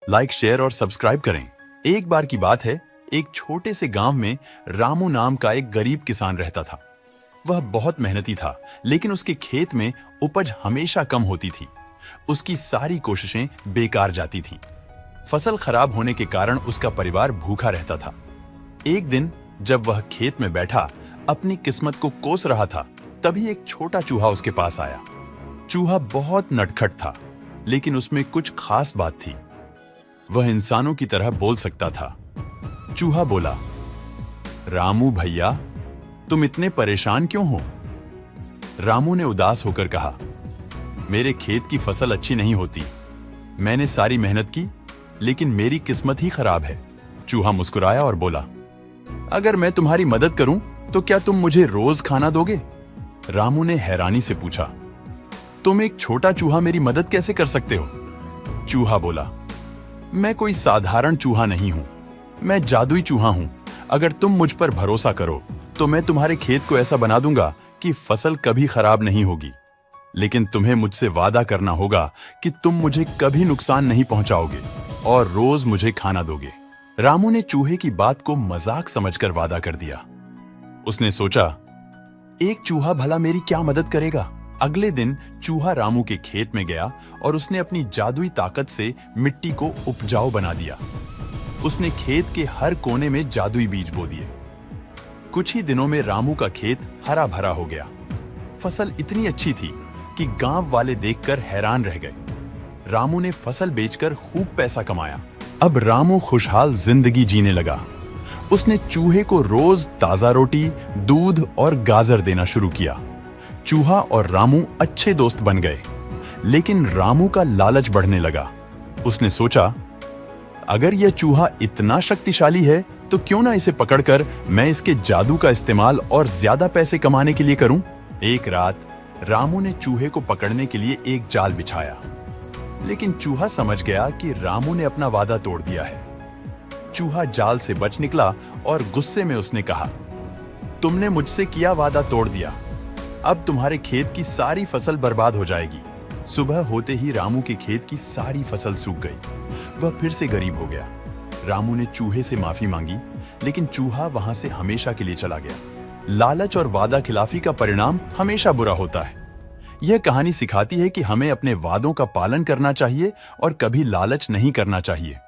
Like, share और subscribe करें। एक बार की बात है, एक छोटे से गांव में रामू नाम का एक गरीब किसान रहता था। वह बहुत मेहनती था, लेकिन उसके खेत में उपज हमेशा कम होती थी। उसकी सारी कोशिशें बेकार जाती थीं। फसल खराब होने के कारण उसका परिवार भूखा रहता था। एक दिन जब वह खेत में बैठा अपनी किस्मत को कोस रहा था, तभी एक छोटा चूहा उसके पास आया। चूहा बहुत नटखट था, लेकिन उसमें कुछ खास बात थी। वह इंसानों की तरह बोल सकता था। चूहा बोला, रामू भैया, तुम इतने परेशान क्यों हो? रामू ने उदास होकर कहा, मेरे खेत की फसल अच्छी नहीं होती। मैंने सारी मेहनत की, लेकिन मेरी किस्मत ही खराब है। चूहा मुस्कुराया और बोला, अगर मैं तुम्हारी मदद करूं तो क्या तुम मुझे रोज खाना दोगे? रामू ने हैरानी से पूछा, तुम एक छोटा चूहा मेरी मदद कैसे कर सकते हो? चूहा बोला, मैं कोई साधारण चूहा नहीं हूं, मैं जादुई चूहा हूं। अगर तुम मुझ पर भरोसा करो तो मैं तुम्हारे खेत को ऐसा बना दूंगा कि फसल कभी खराब नहीं होगी। लेकिन तुम्हें मुझसे वादा करना होगा कि तुम मुझे कभी नुकसान नहीं पहुंचाओगे और रोज मुझे खाना दोगे। रामू ने चूहे की बात को मजाक समझकर वादा कर दिया। उसने सोचा, एक चूहा भला मेरी क्या मदद करेगा? अगले दिन चूहा रामू के खेत में गया और उसने अपनी जादुई ताकत से मिट्टी को उपजाऊ बना दिया। उसने खेत के हर कोने में जादुई बीज बो दिए। कुछ ही दिनों में रामू का खेत हरा भरा हो गया। फसल इतनी अच्छी थी कि गांव वाले देखकर हैरान रह गए। रामू ने फसल बेचकर खूब पैसा कमाया। अब रामू खुशहाल जिंदगी जीने लगा। उसने चूहे को रोज ताजा रोटी, दूध और गाजर देना शुरू किया। चूहा और रामू अच्छे दोस्त बन गए, लेकिन रामू का लालच बढ़ने लगा। उसने सोचा, अगर यह चूहा इतना शक्तिशाली है तो क्यों ना इसे पकड़कर मैं इसके जादू का इस्तेमाल और ज्यादा पैसे कमाने के लिए करूं। एक रात रामू ने चूहे को पकड़ने के लिए एक जाल बिछाया, लेकिन चूहा समझ गया कि रामू ने अपना वादा तोड़ दिया है। चूहा जाल से बच निकला और गुस्से में उसने कहा, तुमने मुझसे किया वादा तोड़ दिया, अब तुम्हारे खेत की सारी फसल बर्बाद हो जाएगी। सुबह होते ही रामू के खेत की सारी फसल सूख गई। वह फिर से गरीब हो गया। रामू ने चूहे से माफी मांगी, लेकिन चूहा वहां से हमेशा के लिए चला गया। लालच और वादा खिलाफी का परिणाम हमेशा बुरा होता है। यह कहानी सिखाती है कि हमें अपने वादों का पालन करना चाहिए और कभी लालच नहीं करना चाहिए।